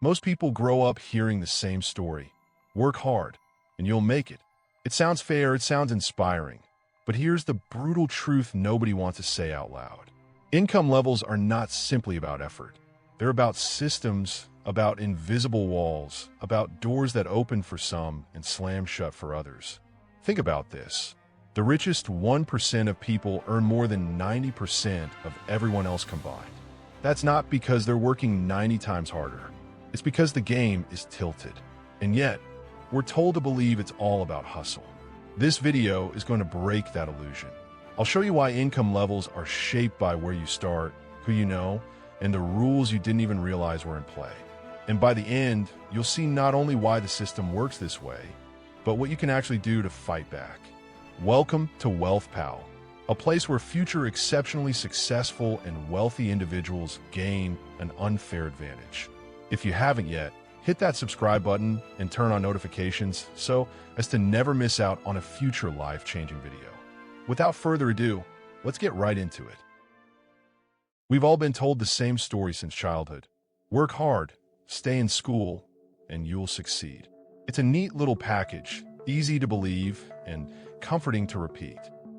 Most people grow up hearing the same story. Work hard, and you'll make it. It sounds fair, it sounds inspiring. But here's the brutal truth nobody wants to say out loud. Income levels are not simply about effort. They're about systems, about invisible walls, about doors that open for some and slam shut for others. Think about this. The richest 1% of people earn more than 90% of everyone else combined. That's not because they're working 90 times harder. It's because the game is tilted. And yet, we're told to believe it's all about hustle. This video is going to break that illusion. I'll show you why income levels are shaped by where you start, who you know, and the rules you didn't even realize were in play. And by the end, you'll see not only why the system works this way, but what you can actually do to fight back. Welcome to Wealth Pal, a place where future exceptionally successful and wealthy individuals gain an unfair advantage. If you haven't yet, hit that subscribe button and turn on notifications so as to never miss out on a future life-changing video. Without further ado, let's get right into it. We've all been told the same story since childhood. Work hard, stay in school, and you'll succeed. It's a neat little package, easy to believe, and comforting to repeat.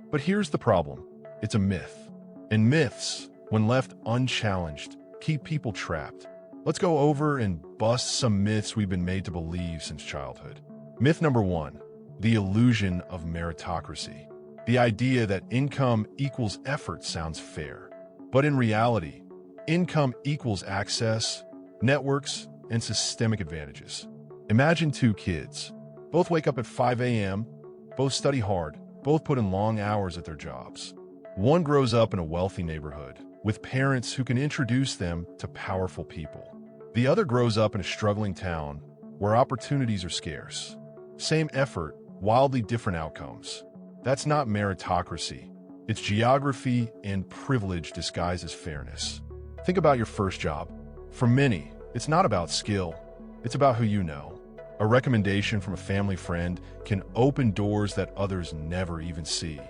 But here's the problem. It's a myth. And myths, when left unchallenged, keep people trapped. Let's go over and bust some myths we've been made to believe since childhood. Myth number 1, the illusion of meritocracy. The idea that income equals effort sounds fair. But in reality, income equals access, networks, and systemic advantages. Imagine two kids. Both wake up at 5 a.m., both study hard, both put in long hours at their jobs. One grows up in a wealthy neighborhood, with parents who can introduce them to powerful people. The other grows up in a struggling town, where opportunities are scarce. Same effort, wildly different outcomes. That's not meritocracy. It's geography and privilege disguised as fairness. Think about your first job. For many, it's not about skill. It's about who you know. A recommendation from a family friend can open doors that others never even see.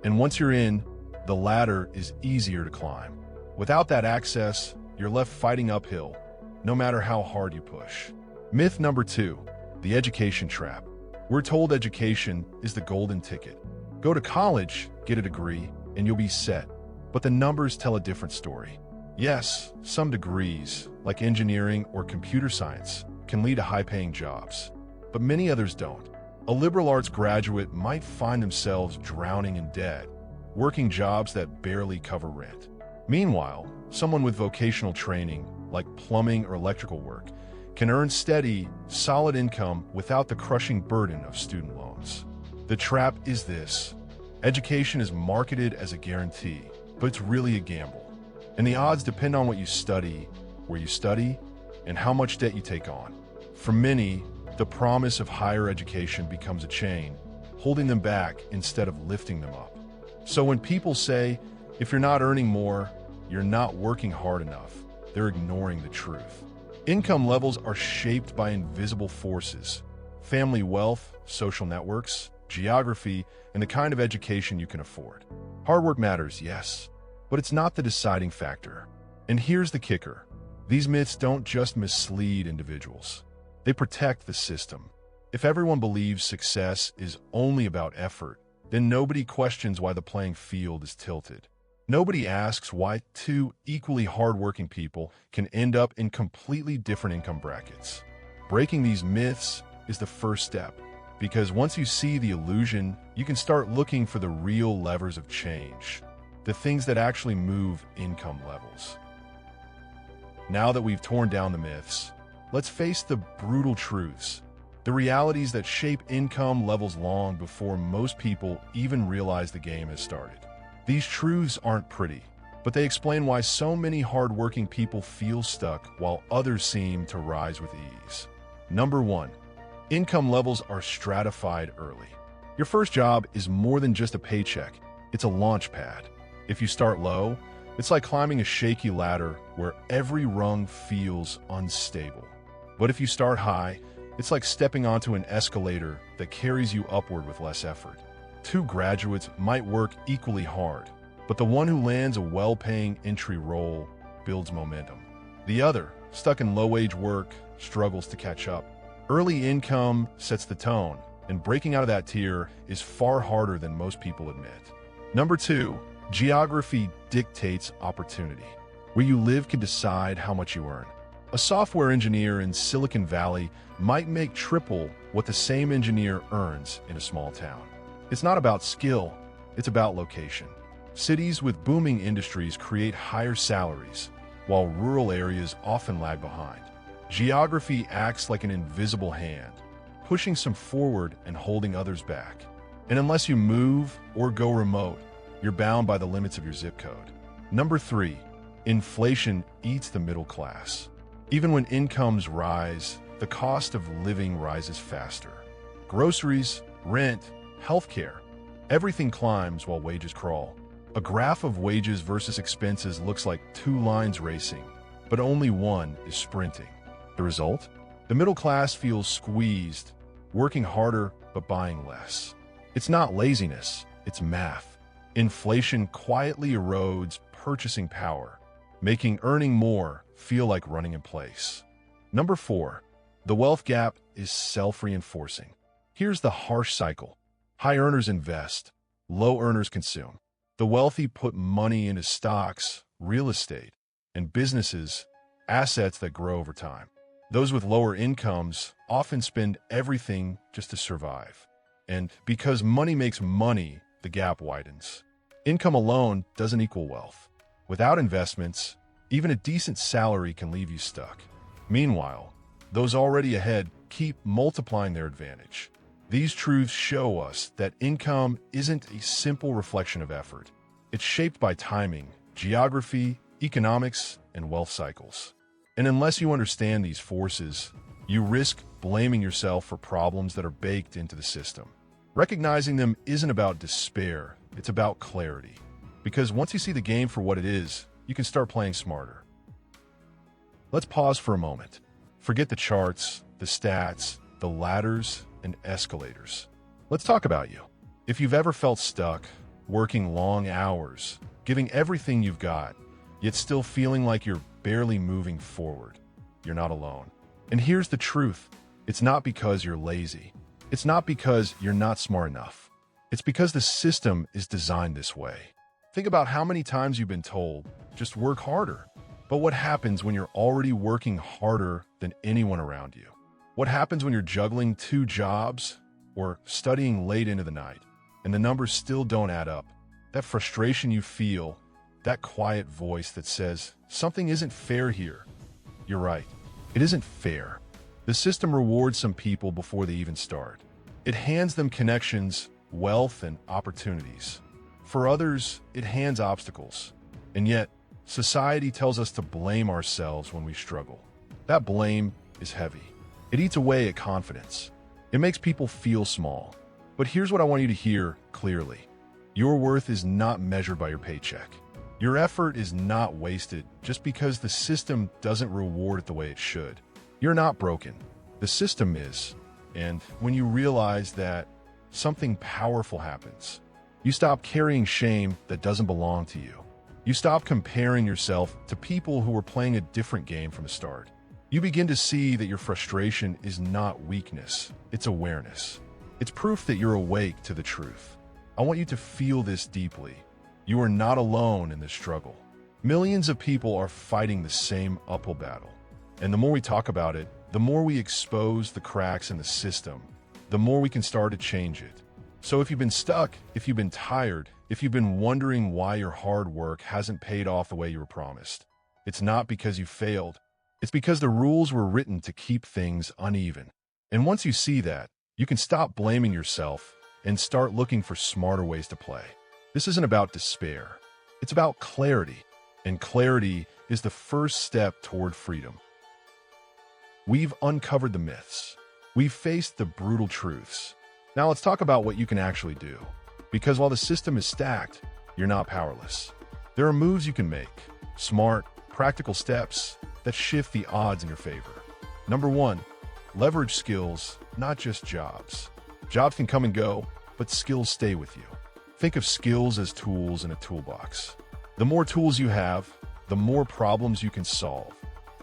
And once you're in, the ladder is easier to climb. Without that access, you're left fighting uphill, no matter how hard you push. Myth number 2, the education trap. We're told education is the golden ticket. Go to college, get a degree, and you'll be set. But the numbers tell a different story. Yes, some degrees, like engineering or computer science, can lead to high-paying jobs, but many others don't. A liberal arts graduate might find themselves drowning in debt, working jobs that barely cover rent. Meanwhile, someone with vocational training, like plumbing or electrical work, can earn steady, solid income without the crushing burden of student loans. The trap is this. Education is marketed as a guarantee, but it's really a gamble. And the odds depend on what you study, where you study, and how much debt you take on. For many, the promise of higher education becomes a chain, holding them back instead of lifting them up. So when people say, if you're not earning more, you're not working hard enough, they're ignoring the truth. Income levels are shaped by invisible forces: family wealth, social networks, geography, and the kind of education you can afford. Hard work matters, yes, but it's not the deciding factor. And here's the kicker. These myths don't just mislead individuals. They protect the system. If everyone believes success is only about effort, then nobody questions why the playing field is tilted. Nobody asks why two equally hardworking people can end up in completely different income brackets. Breaking these myths is the first step, because once you see the illusion, you can start looking for the real levers of change, the things that actually move income levels. Now that we've torn down the myths, let's face the brutal truths, the realities that shape income levels long before most people even realize the game has started. These truths aren't pretty, but they explain why so many hardworking people feel stuck while others seem to rise with ease. Number 1, income levels are stratified early. Your first job is more than just a paycheck, it's a launch pad. If you start low, it's like climbing a shaky ladder where every rung feels unstable. But if you start high, it's like stepping onto an escalator that carries you upward with less effort. Two graduates might work equally hard, but the one who lands a well-paying entry role builds momentum. The other, stuck in low-wage work, struggles to catch up. Early income sets the tone, and breaking out of that tier is far harder than most people admit. Number 2, geography dictates opportunity. Where you live can decide how much you earn. A software engineer in Silicon Valley might make triple what the same engineer earns in a small town. It's not about skill, it's about location. Cities with booming industries create higher salaries, while rural areas often lag behind. Geography acts like an invisible hand, pushing some forward and holding others back. And unless you move or go remote, you're bound by the limits of your zip code. Number 3, inflation eats the middle class. Even when incomes rise, the cost of living rises faster. Groceries, rent, healthcare, everything climbs while wages crawl. A graph of wages versus expenses looks like 2 lines racing, but only one is sprinting. The result? The middle class feels squeezed, working harder but buying less. It's not laziness, it's math. Inflation quietly erodes purchasing power, making earning more feel like running in place. Number 4, the wealth gap is self-reinforcing. Here's the harsh cycle. High earners invest, low earners consume. The wealthy put money into stocks, real estate, and businesses, assets that grow over time. Those with lower incomes often spend everything just to survive. And because money makes money, the gap widens. Income alone doesn't equal wealth. Without investments, even a decent salary can leave you stuck. Meanwhile, those already ahead keep multiplying their advantage. These truths show us that income isn't a simple reflection of effort. It's shaped by timing, geography, economics, and wealth cycles. And unless you understand these forces, you risk blaming yourself for problems that are baked into the system. Recognizing them isn't about despair, it's about clarity. Because once you see the game for what it is, you can start playing smarter. Let's pause for a moment. Forget the charts, the stats, the ladders, and escalators. Let's talk about you. If you've ever felt stuck, working long hours, giving everything you've got, yet still feeling like you're barely moving forward, you're not alone. And here's the truth. It's not because you're lazy. It's not because you're not smart enough. It's because the system is designed this way. Think about how many times you've been told, just work harder. But what happens when you're already working harder than anyone around you? What happens when you're juggling 2 jobs or studying late into the night and the numbers still don't add up? That frustration you feel, that quiet voice that says, something isn't fair here. You're right. It isn't fair. The system rewards some people before they even start. It hands them connections, wealth, and opportunities. For others, it hands obstacles. And yet, society tells us to blame ourselves when we struggle. That blame is heavy. It eats away at confidence. It makes people feel small. But here's what I want you to hear clearly. Your worth is not measured by your paycheck. Your effort is not wasted just because the system doesn't reward it the way it should. You're not broken. The system is. And when you realize that, something powerful happens. You stop carrying shame that doesn't belong to you. You stop comparing yourself to people who are playing a different game from the start. You begin to see that your frustration is not weakness, it's awareness. It's proof that you're awake to the truth. I want you to feel this deeply. You are not alone in this struggle. Millions of people are fighting the same uphill battle. And the more we talk about it, the more we expose the cracks in the system, the more we can start to change it. So if you've been stuck, if you've been tired, if you've been wondering why your hard work hasn't paid off the way you were promised, it's not because you failed. It's because the rules were written to keep things uneven. And once you see that, you can stop blaming yourself and start looking for smarter ways to play. This isn't about despair. It's about clarity. And clarity is the first step toward freedom. We've uncovered the myths. We've faced the brutal truths. Now let's talk about what you can actually do. Because while the system is stacked, you're not powerless. There are moves you can make, smart, practical steps that shift the odds in your favor. Number 1, leverage skills, not just jobs. Jobs can come and go, but skills stay with you. Think of skills as tools in a toolbox. The more tools you have, the more problems you can solve,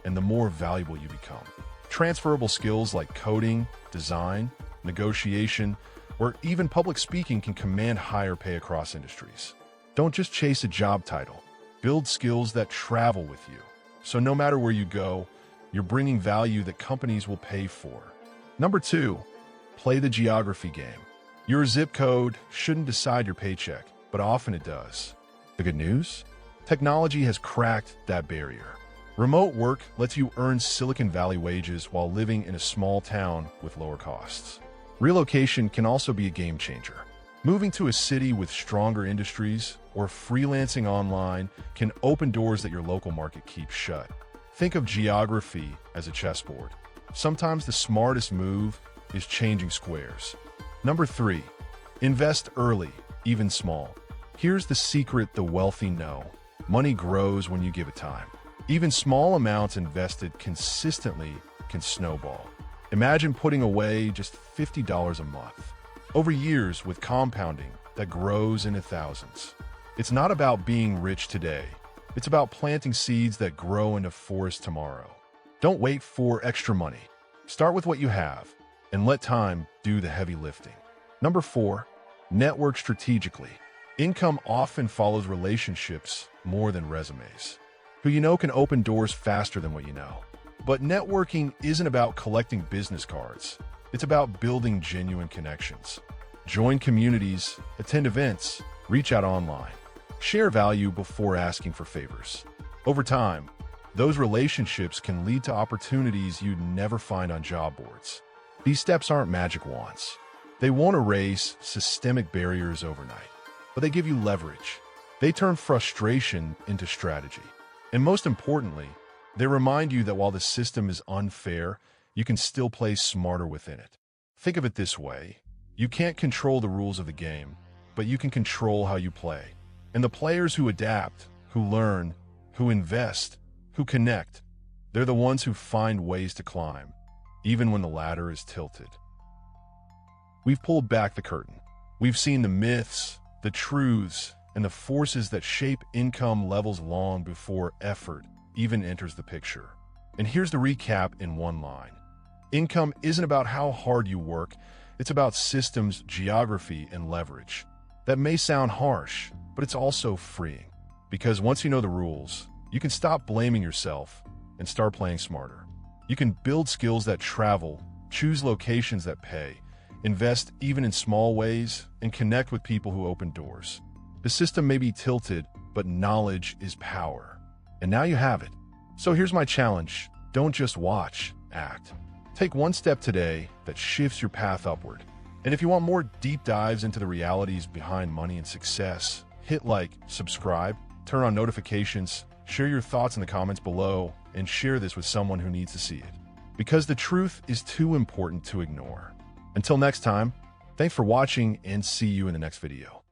and the more valuable you become. Transferable skills like coding, design, negotiation, or even public speaking can command higher pay across industries. Don't just chase a job title. Build skills that travel with you. So no matter where you go, you're bringing value that companies will pay for. Number 2, play the geography game. Your zip code shouldn't decide your paycheck, but often it does. The good news? Technology has cracked that barrier. Remote work lets you earn Silicon Valley wages while living in a small town with lower costs. Relocation can also be a game changer. Moving to a city with stronger industries or freelancing online can open doors that your local market keeps shut. Think of geography as a chessboard. Sometimes the smartest move is changing squares. Number 3, invest early, even small. Here's the secret the wealthy know. Money grows when you give it time. Even small amounts invested consistently can snowball. Imagine putting away just $50 a month. Over years, with compounding, that grows into thousands. It's not about being rich today. It's about planting seeds that grow into forests tomorrow. Don't wait for extra money. Start with what you have, and let time do the heavy lifting. Number 4, network strategically. Income often follows relationships more than resumes. Who you know can open doors faster than what you know. But networking isn't about collecting business cards. It's about building genuine connections. Join communities, attend events, reach out online. Share value before asking for favors. Over time, those relationships can lead to opportunities you'd never find on job boards. These steps aren't magic wands. They won't erase systemic barriers overnight, but they give you leverage. They turn frustration into strategy. And most importantly, they remind you that while the system is unfair, you can still play smarter within it. Think of it this way. You can't control the rules of the game, but you can control how you play. And the players who adapt, who learn, who invest, who connect, they're the ones who find ways to climb, even when the ladder is tilted. We've pulled back the curtain. We've seen the myths, the truths, and the forces that shape income levels long before effort even enters the picture. And here's the recap in one line. Income isn't about how hard you work, it's about systems, geography, and leverage. That may sound harsh, but it's also freeing. Because once you know the rules, you can stop blaming yourself and start playing smarter. You can build skills that travel, choose locations that pay, invest even in small ways, and connect with people who open doors. The system may be tilted, but knowledge is power. And now you have it. So here's my challenge. Don't just watch, act. Take one step today that shifts your path upward. And if you want more deep dives into the realities behind money and success, hit like, subscribe, turn on notifications, share your thoughts in the comments below, and share this with someone who needs to see it. Because the truth is too important to ignore. Until next time, thanks for watching and see you in the next video.